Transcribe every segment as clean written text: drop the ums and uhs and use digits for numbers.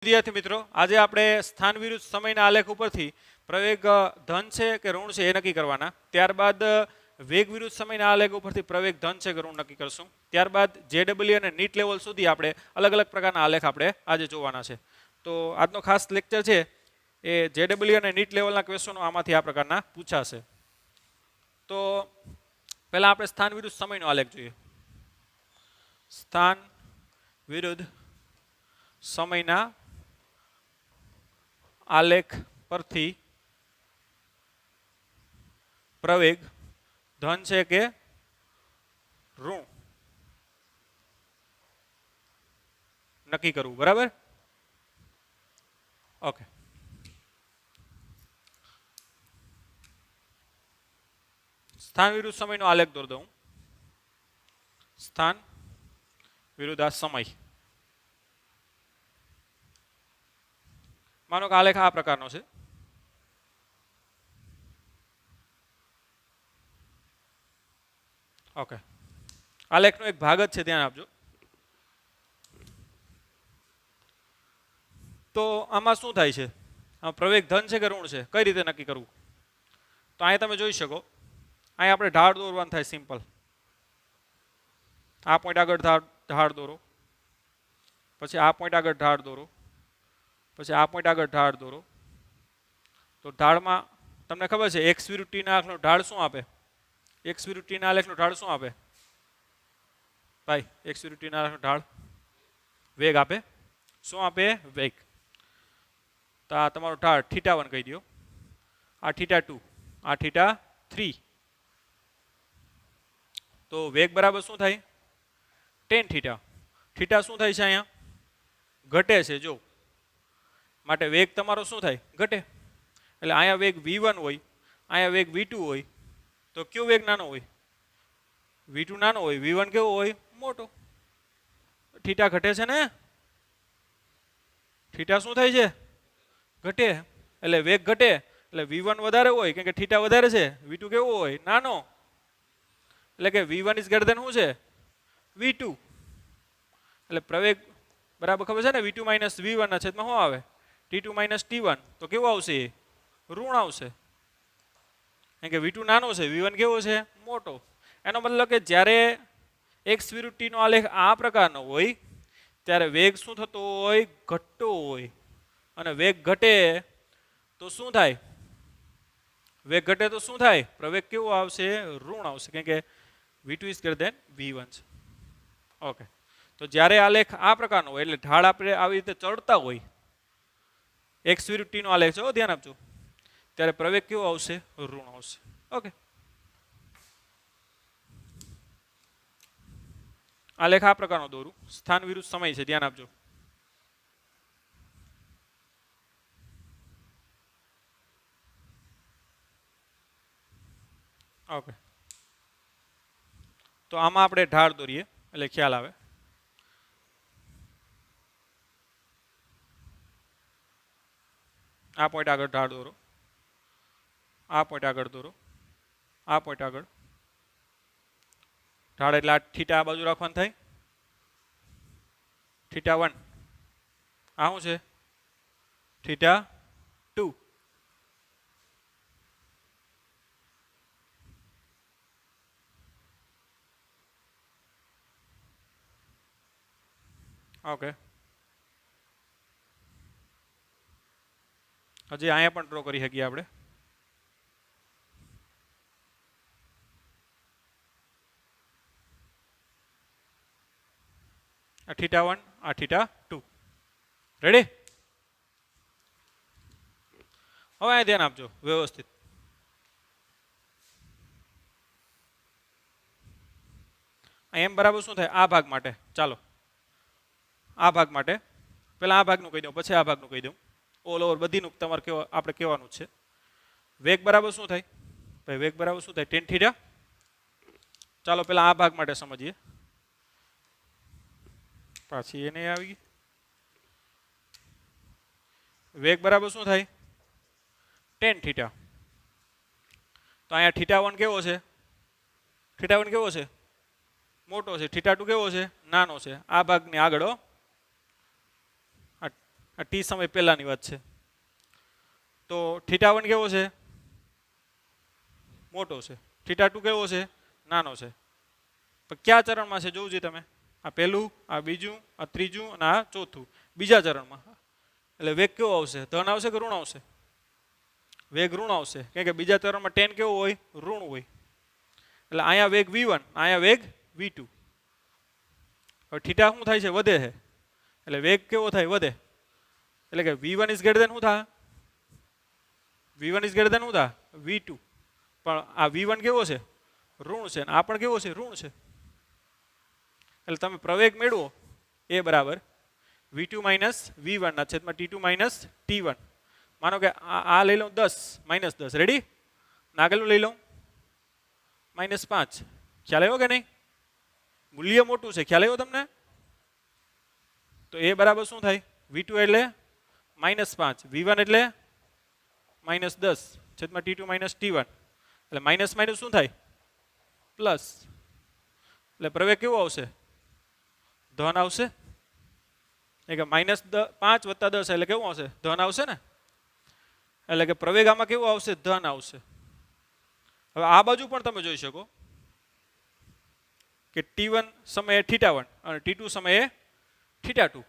વિદ્યાર્થી મિત્રો, આજે આપણે સ્થાન વિરુદ્ધ સમયના આલેખ ઉપરથી પ્રવેગ ધન છે કે ઋણ છે એ નક્કી કરવાના. ત્યારબાદ વેગ વિરુદ્ધ સમયના આલેખ ઉપરથી પ્રવેગ ધન છે કે ઋણ નક્કી કરશું. ત્યારબાદ જેડબલ્યુ અને નીટ લેવલ સુધી આપણે અલગ અલગ પ્રકારના આલેખ આપણે આજે જોવાના છે. તો આજનો ખાસ લેક્ચર છે એ જેડબલ્યુ અને નીટ લેવલના ક્વેશ્ચનો આમાંથી આ પ્રકારના પૂછાશે. તો પહેલા આપણે સ્થાન વિરુદ્ધ સમયનો આલેખ જોઈએ. સ્થાન વિરુદ્ધ સમયના આલેખ પરથી પ્રવેગ ધન છે કે ઋણ નક્કી કરવું. બરાબર? ઓકે. સ્થાન વિરુદ્ધ સમયનો આલેખ દોર દઉં. સ્થાન વિરુદ્ધ આ સમય. માનો કે આલેખ આ પ્રકારનો છે. ઓકે. આલેખનો એક ભાગ જ છે, ધ્યાન આપજો. તો આમાં શું થાય છે? પ્રવેગ ધન છે કે ઋણ છે, કઈ રીતે નક્કી કરવું? તો અહીંયા તમે જોઈ શકો, અહીંયા આપણે ઢાળ દોરવાનું થાય સિમ્પલ. આ પોઈન્ટ આગળ ઢાળ દોરો, પછી આ પોઈન્ટ આગળ ઢાળ દોરો, પછી આ પોઈન્ટ આગળ ઢાળ દોરો. તો ઢાળમાં તમને ખબર છે એક્સ વિરુદ્ધ ટી ના આલેખનો ઢાળ શું આપે? એક્સ વિરુદ્ધ ટી ના આલેખનો ઢાળ શું આપે ભાઈ? એક્સ વિરુદ્ધ ટી ના આલેખનો ઢાળ વેગ આપે. શું આપે? વેગ. તો આ તમારો ઢાળ θ1 કહી દો, આ θ2, આ θ3. તો વેગ બરાબર શું થાય? tan θ. θ શું થાય છે? અહીંયા ઘટે છે જો, માટે વેગ તમારો શું થાય? ઘટે. એટલે અહીંયા વેગ v1 હોય, અહીંયા વેગ v2 હોય, તો કયો વેગ નાનો હોય? v2 નાનો હોય, v1 કેવો હોય? મોટો. θ ઘટે છે ને? θ શું થાય છે? ઘટે. એટલે વેગ ઘટે એટલે v1 વધારે હોય, કેમ કે θ વધારે છે. v2 કેવો હોય? નાનો. એટલે કે v1 ઇઝ ગ્રેટર ધેન શું છે? v2. એટલે પ્રવેગ બરાબર ખબર છે ને? v2 માઇનસ v1 ના છેદમાં શું આવે? t2 minus t1. તો કેવું આવશે? ઋણ આવશે. કેમ કે v2 નાનો છે, v1 કેવો છે? મોટો. એનો મતલબ કે જ્યારે x વિરુદ્ધ t નો આલેખ આ પ્રકારનો હોય ત્યારે વેગ શું થતો હોય? ઘટતો હોય. અને વેગ ઘટે તો શું થાય? વેગ ઘટે તો શું થાય? પ્રવેગ કેવો આવશે? ઋણ આવશે, કેમ કે v2 is greater than v1 છે. ઓકે. તો જ્યારે આલેખ આ પ્રકારનો હોય એટલે ઢાળ આપણે આવી રીતે ચડતા હોય, x વિરુદ્ધ t નો આલેખ છે, ધ્યાન આપજો, ત્યારે પ્રવેગ કેવો આવશે? ઋણ આવશે. ઓકે. આલેખ આ પ્રકારનો દોરું. સ્થાન વિરુદ્ધ સમય છે, ધ્યાન આપજો. ઓકે. તો આમાં આપણે ઢાળ દોરીએ એટલે ખ્યાલ આવે. આ પોઈન્ટ આગળ ઢાળ દોરો, આ પોઈન્ટ આગળ દોરો, આ પોઈન્ટ આગળ ઢાળ એટલે આ θ આ બાજુ રાખવાનું થાય. θ1. આ શું છે? θ2. ઓકે. હજી અહીંયા પણ ડ્રો કરી શકીએ આપણે. આ θ1, આ θ2. રેડી? હવે અહીંયા ધ્યાન આપજો વ્યવસ્થિત. એમ બરાબર શું થાય? આ ભાગ માટે ચાલો, આ ભાગ માટે પહેલા આ ભાગનું કહી દઉં, પછી આ ભાગનું કહી દઉં. ઓલ ઓવર બધીનું તમારે આપણે કહેવાનું છે. વેગ બરાબર શું થાય? ભાઈ વેગ બરાબર શું થાય? tan θ. ચાલો પહેલા આ ભાગ માટે સમજીએ. પાછી એને આવી ગઈ. વેગ બરાબર શું થાય? tan θ. તો અહીંયા θ1 કેવો છે? θ1 કેવો છે? મોટો છે. θ2 કેવો છે? નાનો છે. આ ભાગની આગળ આ ટી સમય પહેલાની વાત છે. તો θ1 કેવો છે? મોટો છે. θ2 કેવો છે? નાનો છે. પણ કયા ચરણમાં છે જોવું જોઈએ તમે. આ પહેલું, આ બીજું, આ ત્રીજું અને આ ચોથું. બીજા ચરણમાં. એટલે વેગ કેવો આવશે? ધન આવશે કે ઋણ આવશે? વેગ ઋણ આવશે. કેમ કે બીજા ચરણમાં tan કેવો હોય? ઋણ હોય. એટલે અહીંયા વેગ v1, અહીંયા વેગ v2. હવે θ શું થાય છે? વધે છે. એટલે વેગ કેવો થાય? વધે. એટલે કે v1 ઇઝ ગ્રેટર દેન શું થાય? v1 ઇઝ ગ્રેટર દેન શું થાય? v2. પણ આ v1 કેવો છે? ઋણ છે. અને આ પણ કેવો છે? ઋણ છે. એટલે તમે પ્રવેગ મેળવો એ બરાબર v2 માઇનસ v1 ના છેદમાં t2 માઇનસ t1. માનો કે આ લઈ લઉં 10 માઇનસ 10. રેડી? આગળનું લઈ લઉં -5. ખ્યાલ આવ્યો કે નહીં? મૂલ્ય મોટું છે. ખ્યાલ આવ્યો તમને? તો એ બરાબર શું થાય? v2 એટલે -5, v1 એટલે -10 છેદમાં t2 માઇનસ t1. એટલે માઇનસ માઇનસ શું થાય? પ્લસ. એટલે પ્રવેગ કેવો આવશે? ધન આવશે. એટલે -5 + 10 એટલે કેવું આવશે? ધન આવશે ને. એટલે કે પ્રવેગ આમાં કેવો આવશે? ધન આવશે. હવે આ બાજુ પણ તમે જોઈ શકો કે t1 સમયે θ1 અને t2 સમયે θ2.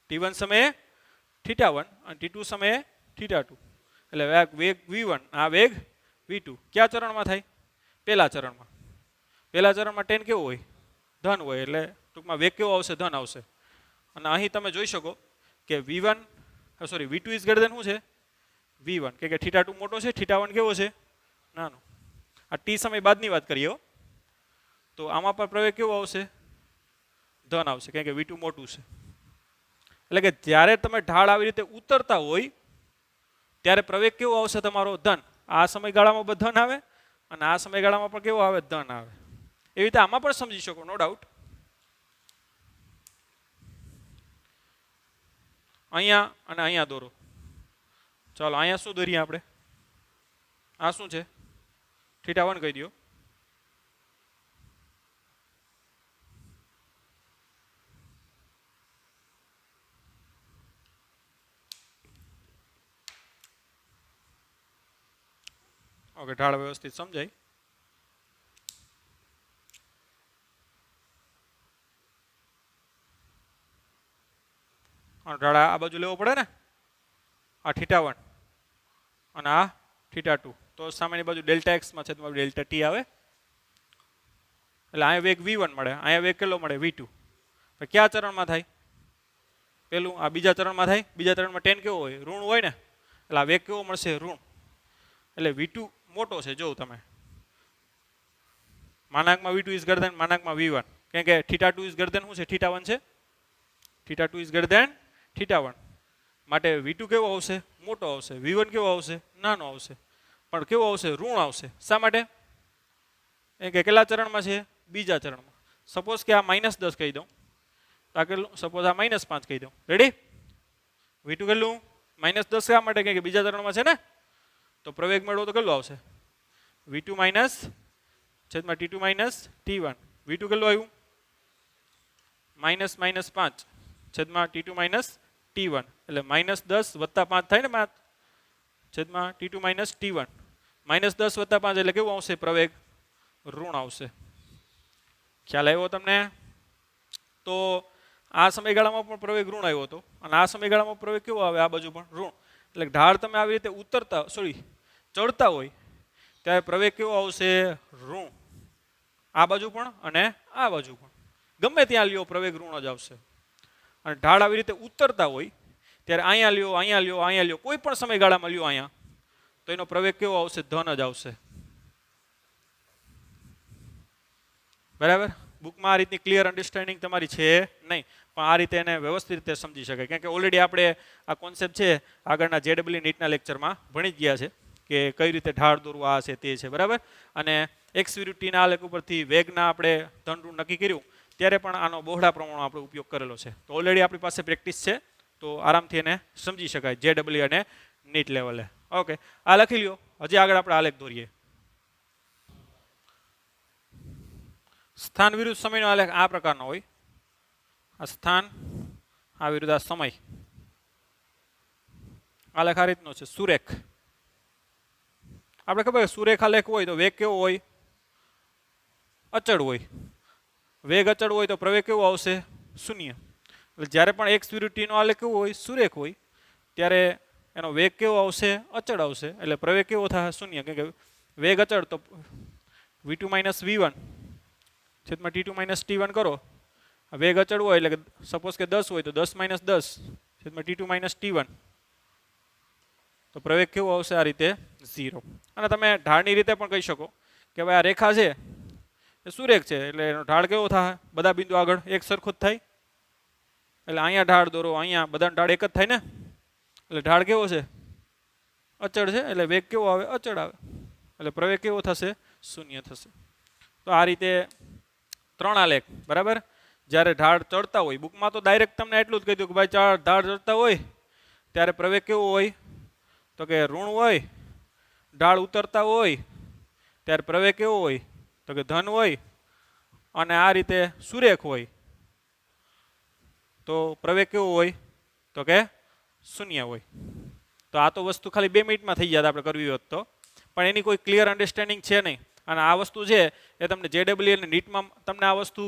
t1 સમયે θ1 અને t2 સમયે θ2. એટલે વેગ v1, આ વેગ v2. કયા ચરણમાં થાય? પહેલા ચરણમાં. પહેલા ચરણમાં tan કેવો હોય? ધન હોય. એટલે ટૂંકમાં વેગ કેવો આવશે? ધન આવશે. અને અહીં તમે જોઈ શકો કે v2 ઇઝ ગ્રેટર દેન શું છે? v1. કે θ2 મોટો છે, θ1 કેવો છે? નાનો. આ t સમય બાદની વાત કરીએ. તો આમાં પણ પ્રવેગ કેવો આવશે? ધન આવશે. કેમ કે v2 મોટું છે. એટલે કે જ્યારે તમે ઢાળ આવી રીતે ઉતરતા હોય ત્યારે પ્રવેગ કેવો આવશે તમારો? ધન. આ સમયગાળામાં પણ ધન આવે અને આ સમયગાળામાં પણ કેવો આવે? ધન આવે. એવી રીતે આમાં પણ સમજી શકો, નો ડાઉટ. અહીંયા અને અહીંયા દોરો. ચાલો અહીંયા શું દોરીએ આપણે? આ શું છે? θ1 કહી દો. ઓકે, ઢાળ વ્યવસ્થિત સમજાય. ઢાળ આ બાજુ લેવો પડે ને. આ θ1 અને આ θ2. તો સામેની બાજુ Δx માં છેદમાં Δt આવે. એટલે અહીંયા વેગ v1 મળે, અહીંયા વેગ કેટલો મળે? v2. કયા ચરણમાં થાય? પેલું. આ બીજા ચરણમાં થાય. બીજા ચરણમાં tan કેવો હોય? ઋણ હોય ને. એટલે આ વેગ કેવો મળશે? ઋણ. એટલે v2 મોટો છે. જોઉં તમે માનાંકમાં v2 is greater than માનાંકમાં v1. કેમ કે θ2 ઇઝ ગ્રેટર દેન શું છે? θ1 છે. θ2 ઇઝ ગ્રેટર દેન θ1. માટે v2 કેવો આવશે? મોટો આવશે. v1 કેવો આવશે? નાનો આવશે. પણ કેવો આવશે? ઋણ આવશે. શા માટે? એ કે કેટલા ચરણમાં છે? બીજા ચરણમાં. સપોઝ કે આ -10 કહી દઉં. તો આ કેટલું? સપોઝ આ -5 કહી દઉં. રેડી? v2 કેટલું? -10. શા માટે? કે બીજા ચરણમાં છે ને. તો પ્રવેગ મેળવો તો કેટલું આવશે? v2 માઇનસ છેદમાં t2 માઇનસ t1. v2 કેટલું આવ્યું? -5 છેદમાં t2 માઇનસ t1. એટલે -10 + 5 થાય ને છેદમાં t2 માઇનસ t1. -10 + 5 એટલે કેવું આવશે? પ્રવેગ ઋણ આવશે. ખ્યાલ આવ્યો તમને? તો આ સમયગાળામાં પણ પ્રવેગ ઋણ આવ્યો હતો અને આ સમયગાળામાં પ્રવેગ કેવો આવે? આ બાજુ પણ ઋણ. એટલે ઢાળ તમે આવી રીતે ચડતા હોય ત્યારે પ્રવેગ કેવો આવશે? ઋણ. આ બાજુ પણ અને આ બાજુ પણ. ગમે ત્યાં લ્યો પ્રવેગ ઋણ જ આવશે. અને ઢાળ આવી રીતે ઉતરતા હોય ત્યારે અહીંયા લ્યો, અહીંયા લ્યો, અહીંયા લ્યો, કોઈ પણ સમયગાળામાં લ્યો અહીંયા, તો એનો પ્રવેગ કેવો આવશે? ધન જ આવશે. બરાબર? બુકમાં આ રીતની ક્લિયર અન્ડરસ્ટેન્ડિંગ તમારી છે નહીં, પણ આ રીતે એને વ્યવસ્થિત રીતે સમજી શકાય. કારણ કે ઓલરેડી આપણે આ કોન્સેપ્ટ છે આગળના JEE નીટના લેક્ચરમાં ભણી જ ગયા છે કે કઈ રીતે ઢાળ દોરવું, આ છે તે છે. બરાબર? અને x વિરુદ્ધ t ના આલેખ ઉપરથી વેગના આપણે ધન ઋણ નક્કી કર્યું ત્યારે પણ આનો બહોળા પ્રમાણમાં આપણે ઉપયોગ કરેલો છે. તો ઓલરેડી આપણી પાસે પ્રેક્ટિસ છે, તો આરામથી એને સમજી શકાય JEE અને નીટ લેવલે. ઓકે, આ લખી લ્યો. હજી આગળ આપણે આલેખ દોરીએ. સ્થાન વિરુદ્ધ સમયનો આલેખ આ પ્રકારનો હોય. આ સ્થાન, આ વિરુદ્ધ આ સમય. આલેખ આ રીતનો છે સુરેખ. આપણે ખબર સુરેખ આલેખ હોય તો વેગ કેવો હોય? અચળ હોય. વેગ અચળ હોય તો પ્રવેગ કેવો આવશે? શૂન્ય. એટલે જ્યારે પણ x વિરુદ્ધ t નો આલેખ કેવો હોય? સુરેખ હોય, ત્યારે એનો વેગ કેવો આવશે? અચળ આવશે. એટલે પ્રવેગ કેવો થાય? શૂન્ય. કેમ કે વેગ અચળ તો v2 માઇનસ v1 છેદમાં t2 માઇનસ t1 કરો. વેગ અચળ હોય એટલે સપોઝ કે 10 હોય તો 10 માઇનસ 10 છેદમાં t2 માઇનસ t1, તો પ્રવેગ કેવો આવશે? આ રીતે 0. અને તમે ઢાળની રીતે પણ કહી શકો કે ભાઈ આ રેખા છે એ સુરેખ છે, એટલે એનો ઢાળ કેવો થાય? બધા બિંદુ આગળ એક સરખો જ થાય. એટલે અહીંયા ઢાળ દોરો, અહીંયા બધાનો ઢાળ એક જ થાય ને, એટલે ઢાળ કેવો છે? અચળ છે. એટલે વેગ કેવો આવે? અચળ આવે. એટલે પ્રવેગ કેવો થશે? શૂન્ય થશે. તો આ રીતે 3 આલેખ, બરાબર. જ્યારે ઢાળ ચડતા હોય, બુકમાં તો ડાયરેક્ટ તમને એટલું જ કહી દઉં કે ભાઈ ઢાળ ચડતા હોય ત્યારે પ્રવેગ કેવો હોય? તો કે ઋણ હોય. ઢાળ ઉતરતા હોય ત્યારે પ્રવેગ કેવો હોય? તો કે ધન હોય. અને આ રીતે સુરેખ હોય તો પ્રવેગ કેવો હોય? તો કે શૂન્ય હોય. તો આ તો વસ્તુ ખાલી 2 મિનિટમાં થઈ જાય આપણે કરવી હોત તો, પણ એની કોઈ ક્લિયર અન્ડરસ્ટેન્ડિંગ છે નહીં. અને આ વસ્તુ છે એ તમને JEE અને નીટમાં તમને આ વસ્તુ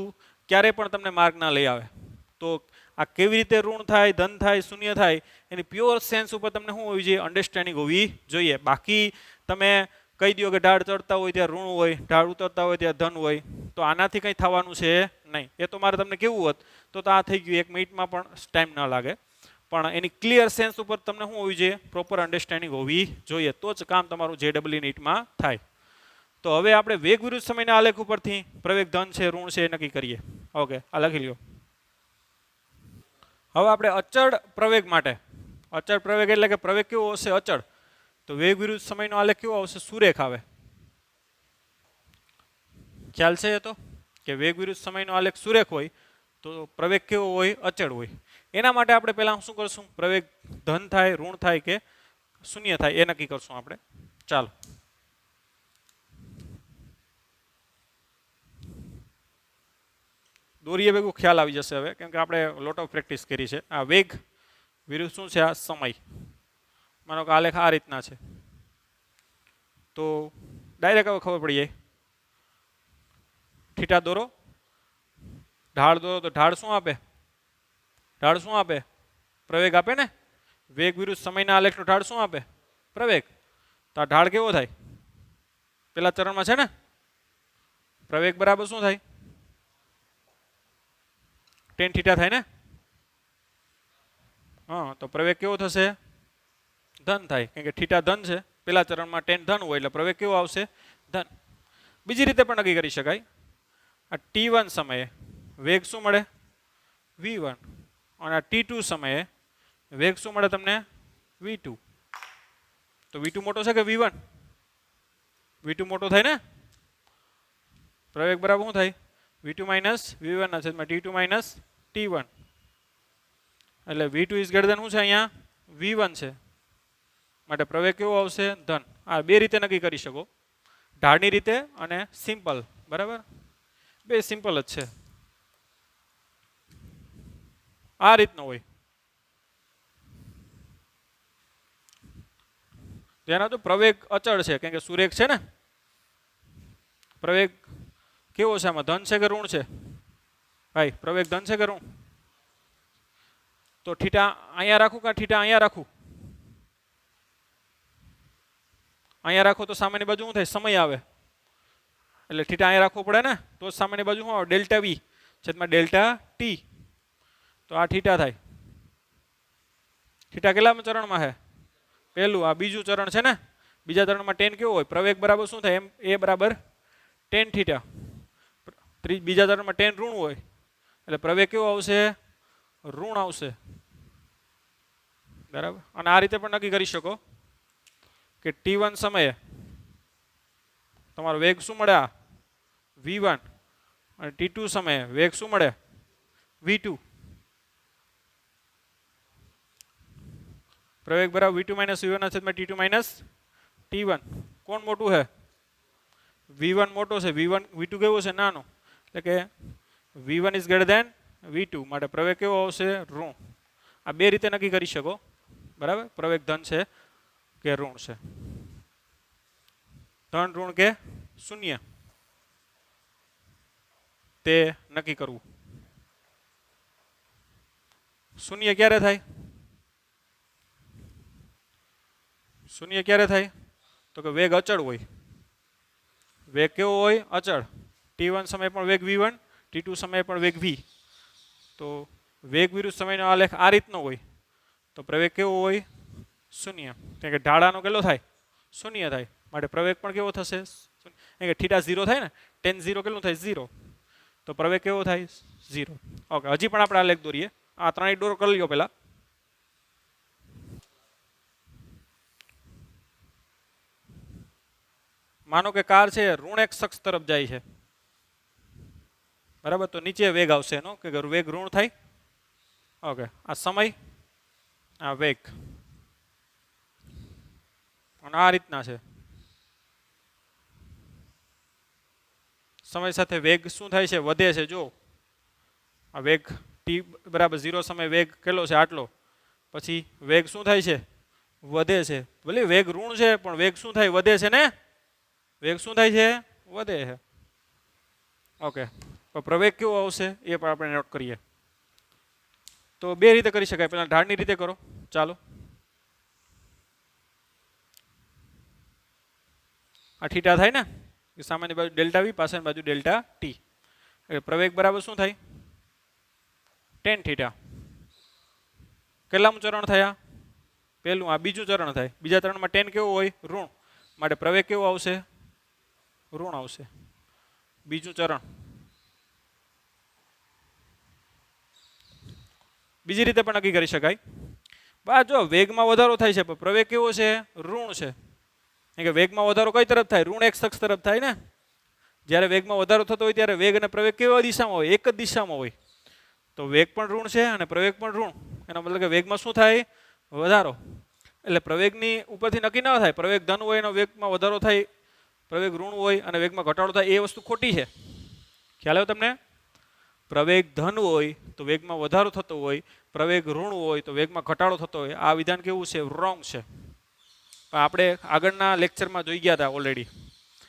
ક્યારેય પણ તમને માર્ક ના લઈ આવે. તો આ કેવી રીતે ઋણ થાય, ધન થાય, શૂન્ય થાય, એની પ્યોર સેન્સ ઉપર તમને શું હોવી જોઈએ? અન્ડરસ્ટેન્ડિંગ હોવી જોઈએ. બાકી તમે કહી દો કે ઢાળ ચડતા હોય ત્યાં ઋણ હોય, ઢાળ ઉતરતા હોય ત્યાં ધન હોય, તો આનાથી કંઈ થવાનું છે નહીં. એ તો મારે તમને કેવું હોત તો આ થઈ ગયું, 1 મિનિટમાં પણ ટાઈમ ન લાગે. પણ એની ક્લિયર સેન્સ ઉપર તમને શું હોવી જોઈએ? પ્રોપર અન્ડરસ્ટેન્ડિંગ હોવી જોઈએ. તો જ કામ તમારું JEE નીટમાં થાય. તો હવે આપણે વેગ વિરુદ્ધ સમયના આલેખ ઉપરથી પ્રવેગ ધન છે, ઋણ છે એ નક્કી કરીએ. ઓકે, આ લખી લ્યો. હવે આપણે અચળ પ્રવેગ માટે, અચળ પ્રવેગ એટલે કે પ્રવેગ કેવો હશે? અચળ. તો વેગ વિરુદ્ધ સમયનો આલેખ કેવો આવશે? સુરેખ આવે. ખ્યાલ છે એ તો કે વેગ વિરુદ્ધ સમયનો આલેખ સુરેખ હોય તો પ્રવેગ કેવો હોય? અચળ હોય. એના માટે આપણે પહેલા શું કરશું? પ્રવેગ ધન થાય, ઋણ થાય કે શૂન્ય થાય એ નક્કી કરશું આપણે. ચાલો. દોરીએ ભેગું ખ્યાલ આવી જશે હવે, કેમ કે આપણે લોટ ઓફ પ્રેક્ટિસ કરી છે. આ વેગ વિરુદ્ધ શું છે? આ સમય. માનો કે આલેખ આ રીતના છે તો ડાયરેક્ટ હવે ખબર પડી જાય. થીટા દોરો, ઢાળ દોરો, તો ઢાળ શું આપે? ઢાળ શું આપે? પ્રવેગ આપે ને. વેગ વિરુદ્ધ સમયના આલેખનો ઢાળ શું આપે? પ્રવેગ. તો આ ઢાળ કેવો થાય? પેલા ચરણમાં છે ને, પ્રવેગ બરાબર શું થાય? tan થીટા થાય ને. હા, તો પ્રવેગ કેવો થશે? ધન થાય. કેમ કે થીટા ધન છે, પેલા ચરણમાં tan ધન હોય એટલે પ્રવેગ કેવો આવશે? ધન. બીજી રીતે પણ નક્કી કરી શકાય. આ t1 સમયે વેગ શું મળે? v1. અને આ t2 સમયે વેગ શું મળે તમને? v2. તો v2 મોટો છે કે v1? v2 મોટો થાય ને. પ્રવેગ બરાબર શું થાય? v2 માઇનસ v1 ના છેદમાં t2 માઇનસ t1. એટલે v2 ઇઝ ગ્રેટર દેન શું છે? અહીંયા v1 છે, માટે પ્રવેગ કેવો આવશે? ધન. આ બે રીતે નક્કી કરી શકો, ઢાળની રીતે અને સિમ્પલ. બરાબર, બે સિમ્પલ જ છે. આ રીતનો હોય. જેના તો પ્રવેગ અચળ છે, કેમ કે સુરેખ છે ને. પ્રવેગ કેવો છે આમાં? ધન છે કે ઋણ છે? ભાઈ પ્રવેગ ધન છે કે ઋણ? તો થીટા અહીંયા રાખું કે થીટા અહીંયા રાખું? અહીંયા રાખો તો સામેની બાજુ શું થાય? સમય આવે. એટલે થીટા અહીંયા રાખવું પડે ને, તો સામેની બાજુ શું આવે? ડેલ્ટા વી છેદમાં ડેલ્ટા ટી. તો આ થીટા થાય. થીટા કેટલામાં ચરણમાં છે? પહેલું. આ બીજું ચરણ છે ને. બીજા ચરણમાં tan કેવો હોય? પ્રવેગ બરાબર શું થાય? એ બરાબર tan થીટા. બીજા ચરણમાં tan ઋણ હોય એટલે પ્રવેગ કેવો આવશે? ઋણ આવશે. બરાબર. અને આ રીતે પણ નક્કી કરી શકો કે t1 સમયે તમારો વેગ શું મળે? આ v1. અને t2 સમયે વેગ શું મળે? v2. પ્રવેગ બરાબર v2 માઇનસ v1 ના છેદમાં t2 માઇનસ t1. કોણ મોટું છે? v1 મોટો છે. v2 કેવો છે? નાનો. એટલે કે v1 is greater than v2, માટે પ્રવેગ કેવો આવશે? ઋણ. આ બે રીતે નક્કી કરી શકો. બરાબર, પ્રવેગ ધન છે કે ઋણ છે, ધન ઋણ કે શૂન્ય તે નક્કી કરવું. શૂન્ય ક્યારે થાય? શૂન્ય ક્યારે થાય? તો કે વેગ અચળ હોય. વેગ કેવો હોય? અચળ. t1 સમય પણ વેગ v1, t2 સમય પણ વેગ v. તો વેગ વિરુદ્ધ સમયનો આલેખ આ રીતનો હોય તો પ્રવેગ કેવો હોય? શૂન્ય. કારણ કે ઢાળાનો કેટલો થાય? શૂન્ય થાય. માટે પ્રવેગ પણ કેવો થશે? કારણ કે થીટા 0 થાય ને, tan 0 કેટલું થાય? 0. તો પ્રવેગ કેવો થાય? 0. ઓકે, હજી પણ આપણે આલેખ દોરીએ. આ ત્રણેય દોર કરી લ્યો પહેલા. માનો કે કાર છે ઋણ x અક્ષ તરફ જાય છે, બરાબર, તો નીચે વેગ આવશે એનો કે વેગ ઋણ થાય. ઓકે, આ સમય, આ વેગ, અને આ રીતના છે. સમય સાથે વેગ શું થાય છે? વધે છે. જો આ વેગ t બરાબર 0 સમય વેગ કેટલો છે? આટલો. પછી વેગ શું થાય છે? વધે છે. ભલે વેગ ઋણ છે પણ વેગ શું થાય? વધે છે ને. વેગ શું થાય છે? વધે છે. ઓકે, તો પ્રવેગ કેવો આવશે એ પણ આપણે નોટ કરીએ. તો બે રીતે કરી શકાય. પહેલા ઢાળની રીતે કરો. ચાલો, આ થીટા થાય ને, સામાન્ય બાજુ ડેલ્ટા વી, પાછળની બાજુ ડેલ્ટા ટી. એટલે પ્રવેગ બરાબર શું થાય? tan theta. કેટલામું ચરણ થયા? પહેલું. આ બીજું ચરણ થાય. બીજા ચરણમાં tan કેવો હોય? ઋણ. માટે પ્રવેગ કેવો આવશે? ઋણ આવશે. બીજું ચરણ. બીજી રીતે પણ નક્કી કરી શકાય. બા જો વેગમાં વધારો થાય છે પણ પ્રવેગ કેવો છે? ઋણ છે. કારણ કે વેગમાં વધારો કઈ તરફ થાય? ઋણ x અક્ષ તરફ થાય ને. જ્યારે વેગમાં વધારો થતો હોય ત્યારે વેગ અને પ્રવેગ કેવા દિશામાં હોય? એક જ દિશામાં હોય. તો વેગ પણ ઋણ છે અને પ્રવેગ પણ ઋણ. એનો મતલબ કે વેગમાં શું થાય? વધારો. એટલે પ્રવેગની ઉપરથી નક્કી ન થાય. પ્રવેગ ધન હોય એનો વેગમાં વધારો થાય, પ્રવેગ ઋણ હોય અને વેગમાં ઘટાડો થાય, એ વસ્તુ ખોટી છે. ખ્યાલ આવ્યો તમને? પ્રવેગ ધન હોય તો વેગમાં વધારો થતો હોય, પ્રવેગ ઋણ હોય તો વેગમાં ઘટાડો થતો હોય. આ વિધાન કેવું છે? રોંગ છે. આપણે આગળના લેક્ચરમાં જોઈ ગયા હતા ઓલરેડી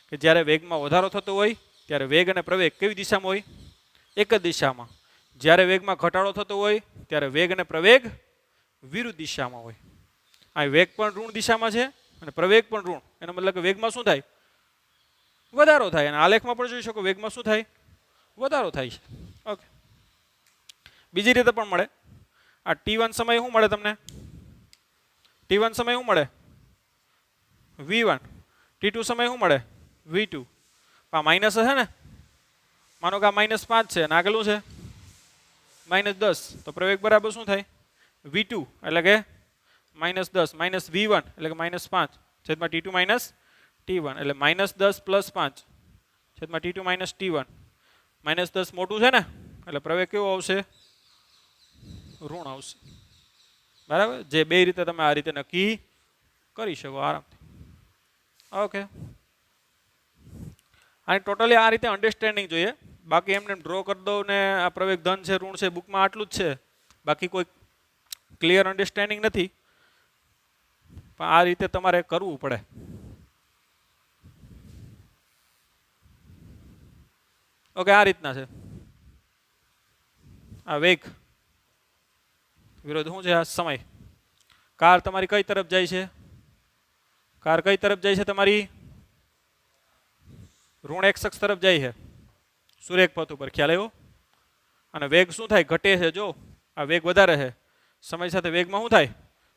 કે જ્યારે વેગમાં વધારો થતો હોય ત્યારે વેગ અને પ્રવેગ કેવી દિશામાં હોય? એક જ દિશામાં. જ્યારે વેગમાં ઘટાડો થતો હોય ત્યારે વેગ અને પ્રવેગ વિરુદ્ધ દિશામાં હોય. આ વેગ પણ ઋણ દિશામાં છે અને પ્રવેગ પણ ઋણ. એનો મતલબ કે વેગમાં શું થાય? વધારો થાય. અને આલેખમાં પણ જોઈ શકો વેગમાં શું થાય? વધારો થાય છે. ઓકે, બીજી રીતે પણ મળે. આ t1 સમય શું મળે તમને? t1 સમય શું મળે? v1. t2 સમય શું મળે? v2. આ માઇનસ છે ને, માનો કે આ -5 છે અને આગળનું છે -10. તો પ્રવેગ બરાબર શું થાય? v2 એટલે કે -10 માઇનસ v1 એટલે કે -5 છેદમાં t2 માઇનસ t1 એટલે -10 + 5 છેદમાં t2 માઇનસ t1. -10 મોટું છે ને એટલે પ્રવેગ કેવો આવશે? ઋણ આવશે. બરાબર, જે બે રીતે તમે આ રીતે નક્કી કરી શકો આરામથી. ઓકે, આ ટોટલી આ રીતે અન્ડરસ્ટેન્ડિંગ જોઈએ. બાકી એમને ડ્રો કરી દો ને આ પ્રવેગ ધન છે ઋણ છે બુકમાં આટલું જ છે, બાકી કોઈ ક્લિયર અન્ડરસ્ટેન્ડિંગ નથી. પણ આ રીતે તમારે કરવું પડે. ઓકે, આ રીતના છે. આ વેગ વિરોધ શું છે? આ સમય. કાર તમારી કઈ તરફ જાય છે? કાર કઈ તરફ જાય છે તમારી? ઋણ x અક્ષ તરફ જાય છે સુરેખ પથ ઉપર. ખ્યાલ આવ્યો? અને વેગ શું થાય? ઘટે છે. જો આ વેગ વધારે છે, સમય સાથે વેગમાં શું થાય?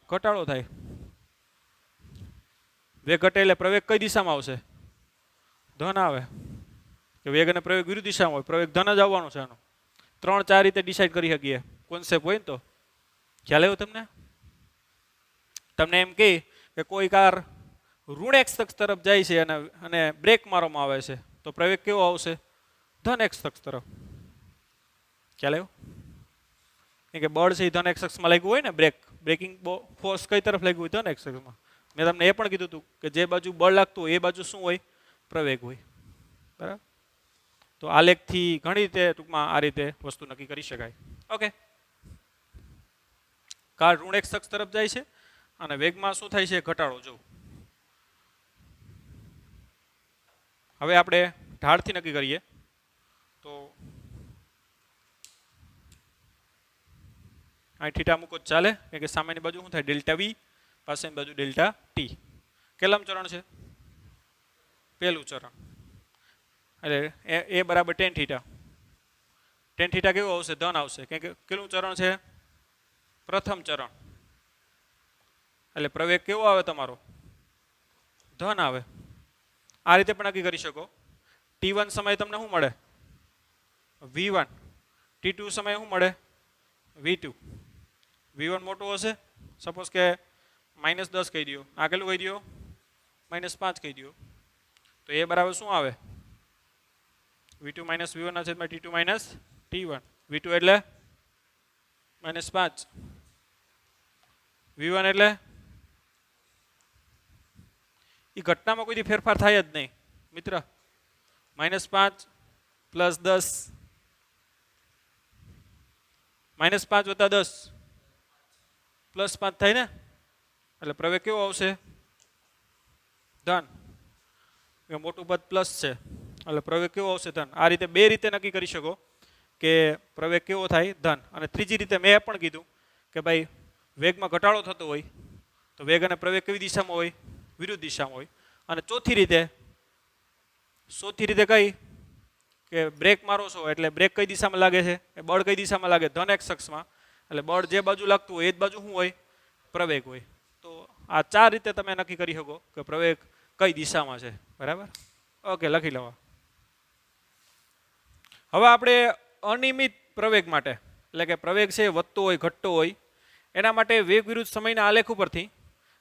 ઘટાડો થાય. વેગ ઘટે એટલે પ્રવેગ કઈ દિશામાં આવશે? ધન આવે. કે વેગ અને પ્રવેગ વિરુદ્ધ દિશામાં હોય, પ્રવેગ ધન જ આવવાનો છે. આનો 3-4 રીતે ડિસાઈડ કરી શકીએ કોન્સેપ્ટ હોય ને તો. ખ્યાલ આવ્યો તમને? તમને એમ કહે કે કોઈ કાર ઋણ x અક્ષ તરફ જાય છે અને બ્રેક મારવામાં આવે છે તો પ્રવેગ કેવો આવશે? ધન x અક્ષ તરફ. ખ્યાલ આવ્યો? કે બળ છે એ ધન x અક્ષમાં લાગ્યું હોય ને, બ્રેકિંગ ફોર્સ કઈ તરફ લાગ્યું હોય? ધન x અક્ષમાં. મેં તમને એ પણ કીધું હતું કે જે બાજુ બળ લાગતું હોય એ બાજુ શું હોય? પ્રવેગ હોય. બરાબર, તો આલેખથી ઘણી રીતે ટૂંકમાં આ રીતે વસ્તુ નક્કી કરી શકાય. ઓકે, કાર ઋણ x અક્ષ તરફ જાય છે અને વેગમાં શું થાય છે ઘટાડો જો. હવે આપણે ઢાળથી નક્કી કરીએ તો અહીં થીટા મૂકો ચાલે કે સામેની બાજુ શું થાય ડેલ્ટા વી પાસેની બાજુ ડેલ્ટા ટી. કેટલામું ચરણ છે પહેલું ચરણ એટલે એ બરાબર ટેન થીટા. ટેન થીટા કેવું આવશે ધન આવશે કેમ કે કેટલું ચરણ છે પ્રથમ ચરણ એટલે પ્રવેગ કેવો આવે તમારો ધન આવે. આ રીતે પણ નક્કી કરી શકો T1 સમય તમને શું મળે V1 T2 સમય શું મળે V2. V1 મોટું હશે સપોઝ કે -10 કહી દો આ કેટલું કહી દો -5 કહી દો તો એ બરાબર શું આવે V2 - V1 ના છેદમાં T2 - T1. V2 એટલે -5 V1 એટલે એ ઘટનામાં કોઈ ફેરફાર થાય જ નહીં મિત્ર. -5 + 10 -5 + 10 +5 થાય ને એટલે પ્રવેગ કેવો આવશે ધન. મોટું પદ પ્લસ છે એટલે પ્રવેગ કેવો આવશે ધન. આ રીતે બે રીતે નક્કી કરી શકો કે પ્રવેગ કેવો થાય ધન. અને ત્રીજી રીતે મેં પણ કીધું કે ભાઈ વેગમાં ઘટાડો થતો હોય તો વેગ અને પ્રવેગ કેવી દિશામાં હોય વિરુદ્ધ દિશામાં હોય. અને ચોથી રીતે કઈ કે બ્રેક મારો છો એટલે બ્રેક કઈ દિશામાં લાગે છે એ બળ કઈ દિશામાં લાગે ધન x અક્ષમાં એટલે બળ જે બાજુ લાગતું હોય એ જ બાજુ શું હોય પ્રવેગ હોય. તો આ ચાર રીતે તમે નક્કી કરી શકો કે પ્રવેગ કઈ દિશામાં છે બરાબર. ઓકે લખી લેવા. હવે આપણે અનિયમિત પ્રવેગ માટે એટલે કે પ્રવેગ છે વધતો હોય ઘટતો હોય એના માટે વેગ વિરુદ્ધ સમયના આલેખ ઉપરથી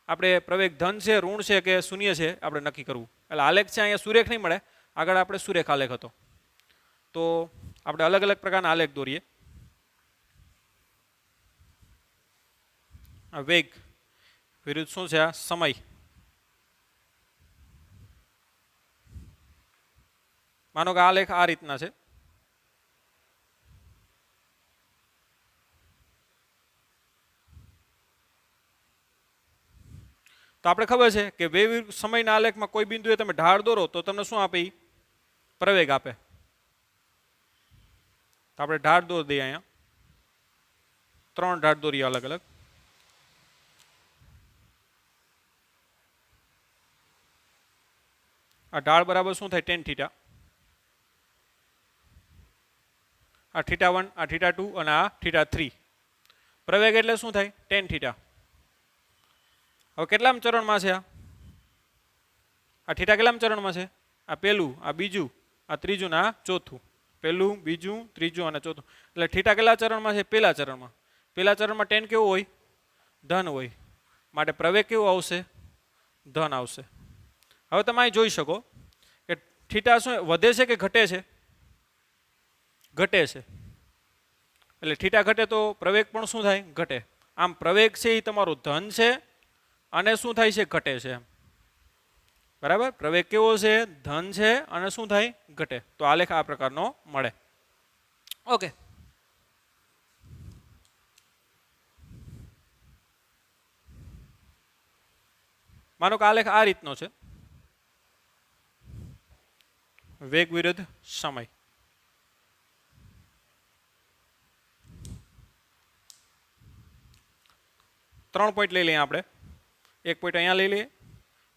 આપણે પ્રવેગ ધન છે ઋણ છે કે શૂન્ય છે આપણે નક્કી કરવું. એટલે આલેખ છે અહીંયા સુરેખ નહીં મળે આગળ આપણે સુરેખ આલેખ હતો તો આપણે અલગ અલગ પ્રકારના આલેખ દોરીએ. આ વેગ વિરુદ્ધ શું છે આ સમય. માનો કે આલેખ આ રીતના છે તો આપણે ખબર છે કે વેગ વિરુદ્ધ સમયના આલેખમાં કોઈ બિંદુએ તમે ઢાળ દોરો તો તમને શું આપે પ્રવેગ આપે. તો આપણે ઢાળ દોરી દઈએ અહીંયા 3 ઢાળ દોરીએ અલગ અલગ. આ ઢાળ બરાબર શું થાય ટેન થીટા. આ θ1 આ θ2 અને આ θ3. પ્રવેગ એટલે શું થાય ટેન થીટા. હવે કેટલામ ચરણમાં છે આ થીટા કેટલામ ચરણમાં છે આ પહેલું આ બીજું આ ત્રીજું ને આ ચોથું. પહેલું બીજું ત્રીજું અને ચોથું એટલે થીટા કેટલા ચરણમાં છે પહેલા ચરણમાં. પહેલા ચરણમાં ટેન કેવું હોય ધન હોય માટે પ્રવેગ કેવો આવશે ધન આવશે. હવે તમે અહીં જોઈ શકો કે થીટા શું વધે છે કે ઘટે છે ઘટે છે એટલે થીટા ઘટે તો પ્રવેગ પણ શું થાય ઘટે. આમ પ્રવેગ છે એ તમારું ધન છે અને શું થાય છે ઘટે છે બરાબર. પ્રવેગ કેવો છે ધન છે અને શું થાય ઘટે. તો આલેખ આ પ્રકારનો મળે. ઓકે માનો કે આલેખ આ રીતનો છે વેગ વિરુદ્ધ સમય. ત્રણ પોઈન્ટ લઈ લઈએ આપણે. એક પોઈન્ટ અહીંયા લઈ લઈએ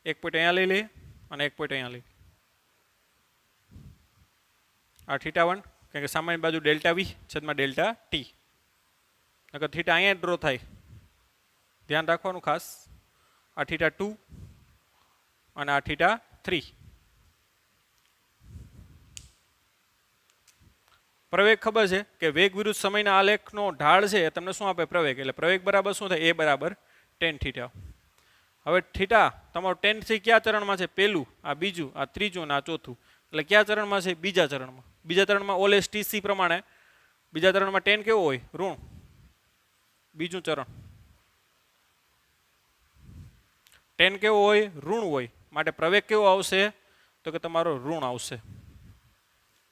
એક પોઈન્ટ અહીંયા લઈ લઈએ અને એક પોઈન્ટ અહીંયા લઈએ. આ θ1 કારણ કે સામાન્ય બાજુ ડેલ્ટા વી છેદમાં ડેલ્ટા ટી. નકર થીટા અહીંયા ડ્રો થાય ધ્યાન રાખવાનું ખાસ. આ θ2 અને આ θ3. પ્રવેગ ખબર છે કે વેગ વિરુદ્ધ સમયના આલેખનો ઢાળ છે એ તમને શું આપે પ્રવેગ. એટલે પ્રવેગ બરાબર શું થાય એ બરાબર ટેન થીટા. હવે થીટા તમારો ટેન થી કયા ચરણમાં છે પહેલું આ બીજું આ ત્રીજું અને આ ચોથું. એટલે કયા ચરણમાં છે બીજા ચરણમાં. બીજા ચરણમાં ઓલેસ ટીસી પ્રમાણે બીજા ચરણમાં ટેન કેવો હોય ઋણ. બીજું ચરણ ટેન કેવો હોય ઋણ હોય માટે પ્રવેગ કેવો આવશે તો કે તમારો ઋણ આવશે.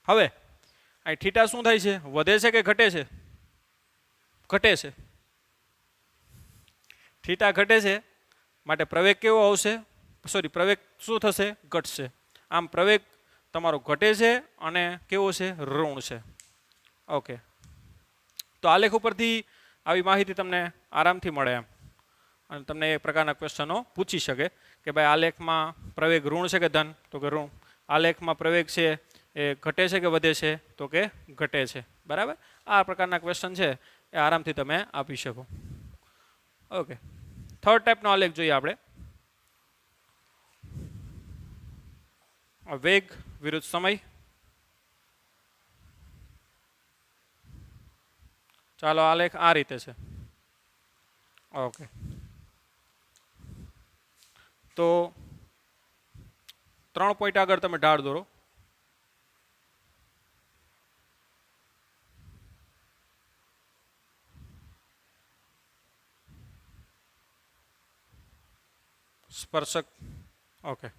હવે અહીં થીટા શું થાય છે વધે છે કે ઘટે છે ઘટે છે. થીટા ઘટે છે માટે પ્રવેગ કેવો આવશે, સોરી પ્રવેગ શું થશે, ઘટશે. આમ પ્રવેગ તમારો ઘટે છે અને કેવો છે, ઋણ છે. ઓકે, તો આલેખ ઉપરથી આવી માહિતી તમને આરામથી મળે એમ, અને તમને એ પ્રકારના ક્વેશ્ચનો પૂછી શકે કે ભાઈ આલેખમાં પ્રવેગ ઋણ છે કે ધન, તો કે ઋણ. આલેખમાં પ્રવેગ છે એ ઘટે છે કે વધે છે, તો કે ઘટે છે. બરાબર, આ પ્રકારના ક્વેશ્ચન છે એ આરામથી તમે આપી શકો. ઓકે, થર્ડ ટાઈપનો આલેખ જોઈએ આપણે, વેગ વિરુદ્ધ સમય. ચાલો આલેખ આ રીતે છે. ઓકે, તો 3 પોઈન્ટ આગળ તમે ઢાળ દોરો. સ્પર્શક. ઓકે,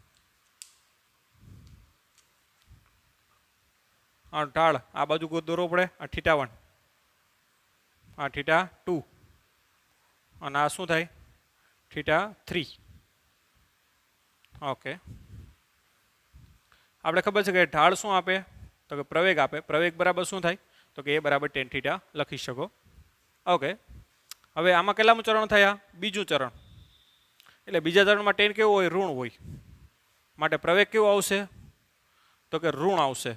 આ ઢાળ આ બાજુ કોઈ દોરવો પડે. આ θ1, આ θ2, અને આ શું થાય, θ3. ઓકે, આપણે ખબર છે કે ઢાળ શું આપે, તો કે પ્રવેગ આપે. પ્રવેગ બરાબર શું થાય, તો કે એ બરાબર tan θ લખી શકો. ઓકે, હવે આમાં કેટલામું ચરણ થયા, બીજું ચરણ. એટલે બીજા ચરણમાં tan કેવું હોય, ઋણ હોય. માટે પ્રવેગ કેવો આવશે, તો કે ઋણ આવશે.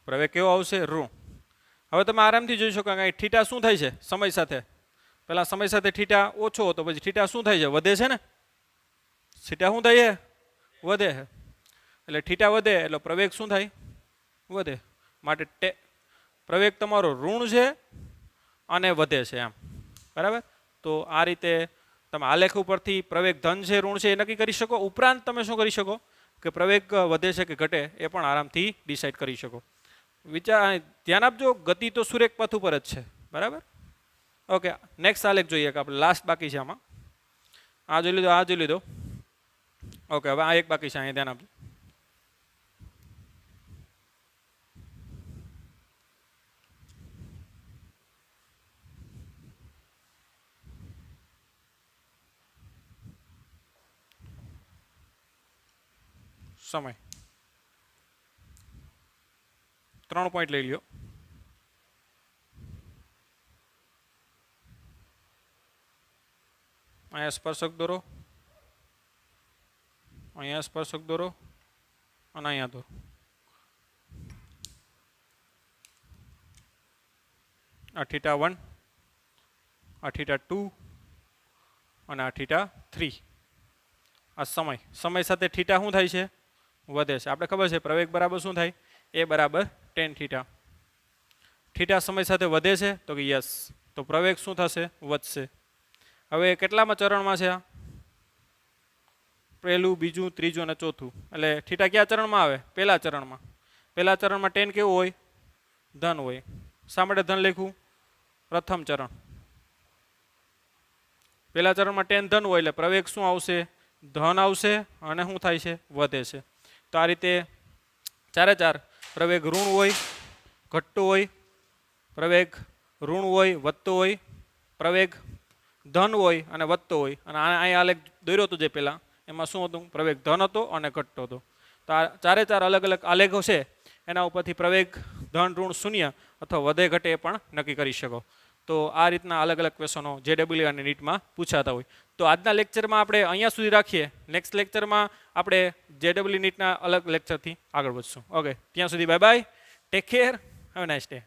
પ્રવેગ કેવો આવશે, ઋણ. હવે તમે આરામથી જોઈ શકો કે θ શું થાય છે સમય સાથે. પહેલા સમય સાથે θ ઓછો હતો, પછી θ શું થાય છે, વધે છે ને. θ શું થાય છે, વધે છે. એટલે θ વધે એટલે પ્રવેગ શું થાય, વધે. માટે પ્રવેગ તમારો ઋણ છે અને વધે છે એમ. બરાબર, તો આ રીતે તમે આલેખ ઉપરથી પ્રવેગ ધન છે ઋણ છે એ નક્કી કરી શકો. ઉપરાંત તમે શું કરી શકો કે પ્રવેગ વધે છે કે ઘટે એ પણ આરામથી ડિસાઇડ કરી શકો. ધ્યાન આપજો, ગતિ તો સુરેખ પથ ઉપર જ છે. બરાબર, ઓકે, નેક્સ્ટ આલેખ જોઈએ કે આપણે લાસ્ટ બાકી છે આમાં. આ જોઈ લીધો, આ જોઈ લીધો. ઓકે, હવે આ એક બાકી છે, અહીંયા ધ્યાન આપજો. સમય 3 પોઈન્ટ લઈ લ્યો. અહીંયા સ્પર્શક દોરો, અહીંયા સ્પર્શક દોરો, અને અહીંયા દોરો. આ θ1, આ θ2, અને આ θ3. આ સમય, સમય સાથે θ શું થાય છે, વધે છે. આપણે ખબર છે પ્રવેગ બરાબર શું થાય, એ બરાબર tan θ. θ સમય સાથે વધે છે, તો કે યસ, તો પ્રવેગ શું થશે, વધશે. હવે કેટલામાં ચરણમાં છે આ, પહેલું, બીજું, ત્રીજું અને ચોથું. એટલે θ કયા ચરણમાં આવે, પહેલા ચરણમાં. પહેલા ચરણમાં tan કેવું હોય, ધન હોય. શા માટે ધન લખ્યું, પ્રથમ ચરણ. પહેલા ચરણમાં tan ધન હોય એટલે પ્રવેગ શું આવશે, ધન આવશે, અને શું થાય છે, વધે છે. તો આ રીતે ચારે ચાર પ્રવેગ ઋણ હોય, ઘટતો હોય, પ્રવેગ ઋણ હોય, વધતો હોય, પ્રવેગ ધન હોય અને વધતો હોય. અને અહીંયા આલેખ દોર્યો હતો જે પહેલાં, એમાં શું હતું, પ્રવેગ ધન હતો અને ઘટતો હતો. તો આ ચારે ચાર અલગ અલગ આલેખો છે, એના ઉપરથી પ્રવેગ ધન ઋણ શૂન્ય અથવા વધે ઘટે એ પણ નક્કી કરી શકો. તો આ રીતના અલગ અલગ ક્વેશ્ચનો JEE અને નીટમાં પૂછાતા હોય. તો આજના લેક્ચરમાં આપણે અહીંયા સુધી રાખીએ. નેક્સ્ટ લેક્ચરમાં આપણે JEE નીટના અલગ લેક્ચરથી આગળ વધશું. ઓકે, ત્યાં સુધી bye bye, take care, have a nice day.